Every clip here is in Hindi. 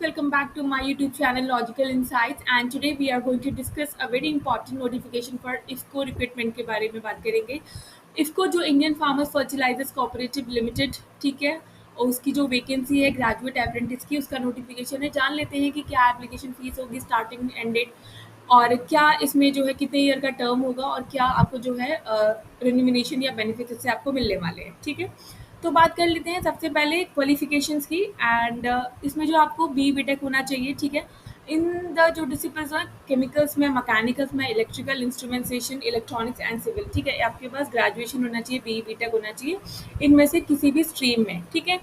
welcome back to my YouTube channel Logical Insights, and today we are going to discuss a very important notification for IFCO recruitment के बारे में बात करेंगे। IFCO जो Indian Farmers Fertilizers Cooperative Limited, ठीक है, और उसकी जो वैकेंसी है ग्रेजुएट अप्रेंटिस की, उसका नोटिफिकेशन है। जान लेते हैं कि क्या एप्लीकेशन फीस होगी, स्टार्टिंग एंड डेट, और क्या इसमें जो है कितने ईयर का टर्म होगा, और क्या आपको जो है रेन्यूमिनेशन या बेनिफिट इससे आपको मिलने वाले हैं। ठीक है, तो बात कर लेते हैं सबसे पहले क्वालिफिकेशंस की। एंड इसमें जो आपको बीटेक होना चाहिए, ठीक है, इन द जो डिसिप्लिन्स हैं केमिकल्स में, मैकेनिकल्स में, electrical, instrumentation, electronics and civil, ठीक है, आपके पास ग्रेजुएशन होना चाहिए, बीटेक होना चाहिए इनमें से किसी भी स्ट्रीम में। ठीक है,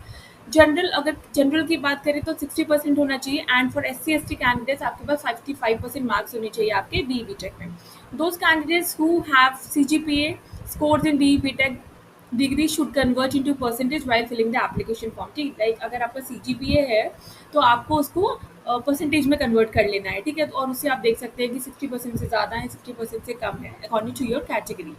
जनरल, अगर जनरल की बात करें तो 60% होना चाहिए, and for SC ST candidates आपके पास 55% मार्क्स होने चाहिए आपके बीटेक में। Those candidates who have CGPA scores in BTech degree should convert into percentage while filling the application form। ठीक, लाइक अगर आपका CGPA है तो आपको उसको परसेंटेज में कन्वर्ट कर लेना है। ठीक है, और उससे आप देख सकते हैं कि 60% से ज़्यादा है, 60% से कम है, according to your category.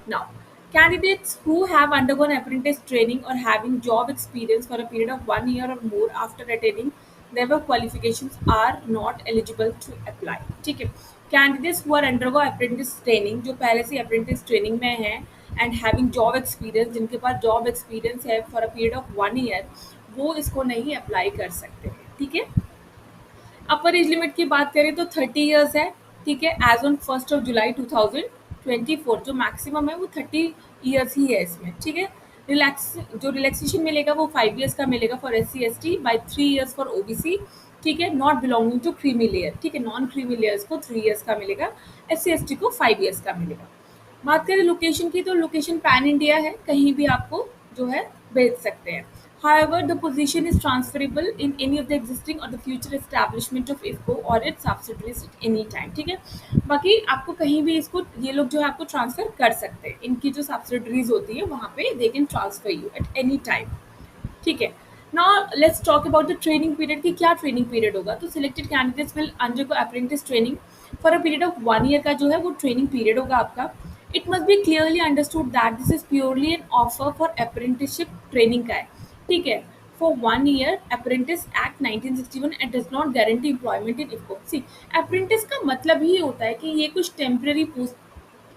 Now, candidates who have undergone apprentice training or having job experience for a period of 1 year or more after attaining the above qualifications are not eligible to apply। ठीक है, candidates who are undergo apprentice training, जो पहले से apprentice training में हैं, एंड हैविंग जॉब एक्सपीरियंस, जिनके पास जॉब एक्सपीरियंस है for a period of 1 year, वो इसको नहीं अप्लाई कर सकते हैं। ठीक है, अपर एज लिमिट की बात करें तो 30 ईयर्स है। ठीक है, एज ऑन 1 जुलाई 2024 जो मैक्सिमम है वो 30 ईयर्स ही है इसमें। ठीक है, रिलैक्सेशन मिलेगा वो 5 ईयर्स का मिलेगा for SC ST, by 3 years for OBC। ठीक है, not belonging to creamy layer. ठीक है, नॉन क्रीमी लेयर्स को 3 ईयर्स का मिलेगा, SC ST को 5 ईयर्स का मिलेगा। बात करें लोकेशन की तो लोकेशन पैन इंडिया है, कहीं भी आपको जो है भेज सकते हैं। However, the position is transferable in any of the existing or the future establishment of IFCO or its subsidiaries at any time। ठीक है, बाकी आपको कहीं भी इसको ये लोग जो है आपको ट्रांसफर कर सकते हैं, इनकी जो सब्सिडरीज होती है वहाँ पे they can transfer you at any time. ठीक है, now let's talk about the training period की क्या ट्रेनिंग पीरियड होगा। तो selected candidates will undergo apprentice training for a period of 1 year का जो है वो ट्रेनिंग पीरियड होगा आपका। It must be clearly understood that this is purely an offer for apprenticeship training का है। ठीक है, for 1 year apprentice act 1961 and does not guarantee employment in IFFCO. See, apprentice का मतलब ही होता है कि ये कुछ टेम्पररी पोस्ट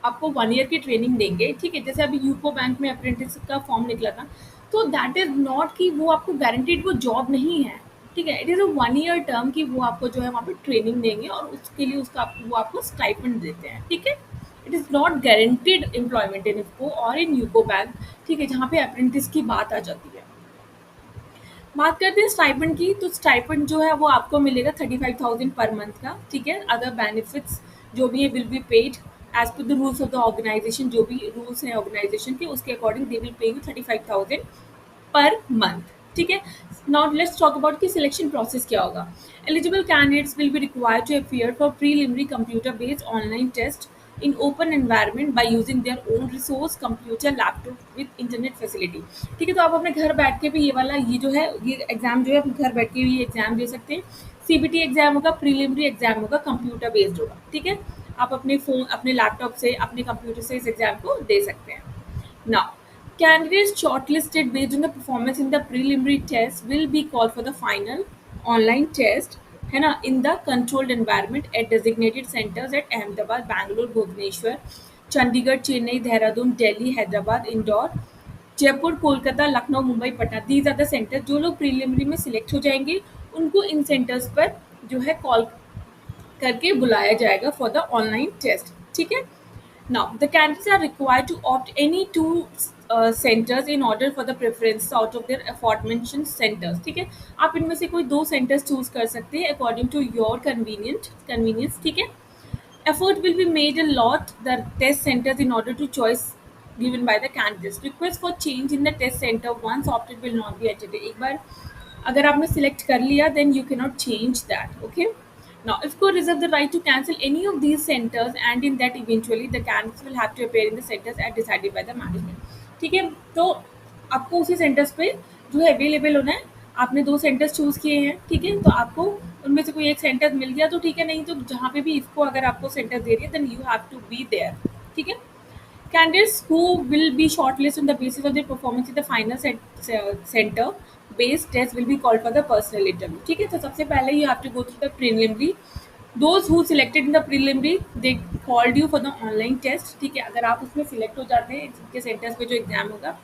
आपको 1 ईयर की ट्रेनिंग देंगे। ठीक है, जैसे अभी यूको बैंक में अप्रेंटिस का फॉर्म निकला था, तो दैट इज नॉट कि वो आपको गारंटीड वो जॉब नहीं है। ठीक है, it is a 1 year term कि वो आपको जो है वहाँ पे ट्रेनिंग देंगे और उसके लिए उसका वो आपको स्टाइपेंड देते हैं। ठीक है, it is not guaranteed employment in IFFCO और इन यूको बैंक। ठीक है, जहाँ पे अप्रेंटिस की बात आ जाती है। बात करते हैं स्टाइपेंड की, तो स्टाइपेंड जो है वो आपको मिलेगा 35,000 पर मंथ का। ठीक है, अदर बेनिफिट्स जो भी है will be paid as per the rules of the organization. जो भी रूल्स हैं ऑर्गेनाइजेशन के, उसके according they will pay you 35,000 per month. ठीक है, नाउ लेट्स टॉक अबाउट कि सिलेक्शन प्रोसेस क्या होगा। Eligible candidates will be required to appear for preliminary computer based online test in open environment by using their own resource computer laptop with internet facility। ठीक है, तो आप अपने घर बैठ के भी ये वाला ये जो है ये एग्जाम जो है अपने घर बैठ के भी एग्जाम दे सकते हैं। CBT एग्जाम होगा, प्रीलिमिनरी एग्जाम होगा, कंप्यूटर बेस्ड होगा। ठीक है, आप अपने फोन, अपने लैपटॉप से, अपने कंप्यूटर से इस एग्जाम को दे सकते हैं। Now, candidates shortlisted based on the performance in the preliminary test will be called for the final online test, है ना, in the controlled environment at designated centers at Ahmedabad, Bangalore, Bhubaneswar, Chandigarh, Chennai, Dehradun, Delhi, Hyderabad, Indore, Jaipur, Kolkata, Lucknow, Mumbai, Patna. These are the center. जो लोग प्रीलिमिनरी में सिलेक्ट हो जाएंगे उनको इन सेंटर्स पर जो है कॉल करके बुलाया जाएगा फॉर द ऑनलाइन टेस्ट। ठीक है, now the candidates are required to opt any two centers in order for the preference out of their aforementioned centers। ठीक है, आप इनमें से कोई 2 सेंटर्स चूज कर सकते हैं अकॉर्डिंग टू योर कन्वीनियंस। ठीक है, effort will be made a lot the test centers in order to choice given by the candidates। Request for change in the test center once opted will not be attended। एक बार अगर आपने सिलेक्ट कर लिया then you cannot change that। okay, now IFCO reserve the right to cancel any of these centers and in that eventually the candidates will have to appear in the centers as decided by the management। ठीक है, तो आपको उसी सेंटर्स पे जो है अवेलेबल होना है। आपने 2 सेंटर्स चूज किए हैं, ठीक है, तो आपको उनमें से कोई एक सेंटर मिल गया तो ठीक है, नहीं तो जहाँ पे भी इफको अगर आपको सेंटर दे रही है then you have to be there. ठीक है, candidates who will be shortlisted on the basis of their performance in the final center based test will be called for the personal interview. ठीक है, तो सबसे पहले you have to go through the preliminary. Those who selected in the preliminary, they called you for the online test. ठीक है, अगर आप उसमें सिलेक्ट हो जाते हैं जिनके सेंटर्स पे जो एग्जाम होगा,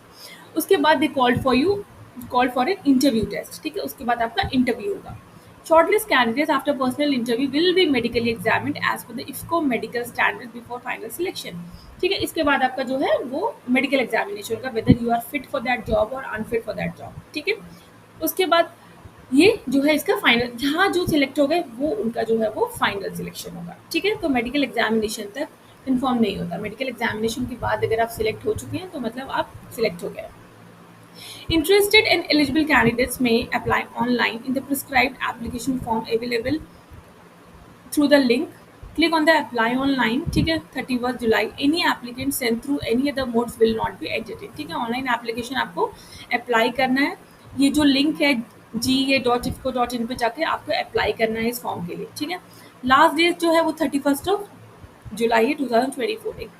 उसके बाद they called for an interview test. ठीक है, उसके बाद आपका इंटरव्यू होगा. Shortlist candidates after personal interview will be medically examined as per the IFCO medical standards before final selection. ठीक है, इसके बाद आपका जो है वो मेडिकल एग्जामिनेशन होगा, whether you are fit for that job और अनफिट फॉर दैट जॉब. ठीक है, उसके बाद ये जो है इसका फाइनल, जहाँ जो सिलेक्ट हो गए वो उनका जो है वो फाइनल सिलेक्शन होगा. ठीक है, तो मेडिकल एग्जामिनेशन तक कन्फर्म नहीं होता. मेडिकल एग्जामिनेशन के बाद अगर आप सिलेक्ट हो चुके हैं तो मतलब आप सिलेक्ट हो गए. Interested and eligible candidates may apply online in the prescribed application form available through the link. Click on the apply online. ठीक है, 31 जुलाई. Any applicant sent through any other modes will not be entertained. ठीक है, ऑनलाइन एप्लीकेशन आपको अप्लाई करना है. ये जो लिंक है ga.ifco.in पे जाके आपको अप्लाई करना है इस फॉर्म के लिए. ठीक है, लास्ट डेट जो है वो 31 जुलाई है 2024.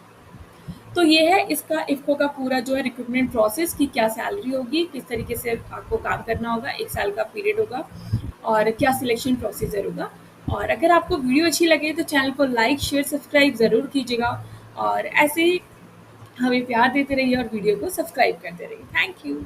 तो ये है इसका इफ़को का पूरा जो है रिक्रूटमेंट प्रोसेस की क्या सैलरी होगी, किस तरीके से आपको काम करना होगा, 1 साल का पीरियड होगा और क्या सिलेक्शन प्रोसीजर होगा. और अगर आपको वीडियो अच्छी लगे तो चैनल को लाइक, शेयर, सब्सक्राइब ज़रूर कीजिएगा और ऐसे ही हमें प्यार देते रहिए और वीडियो को सब्सक्राइब करते रहिए. Thank you.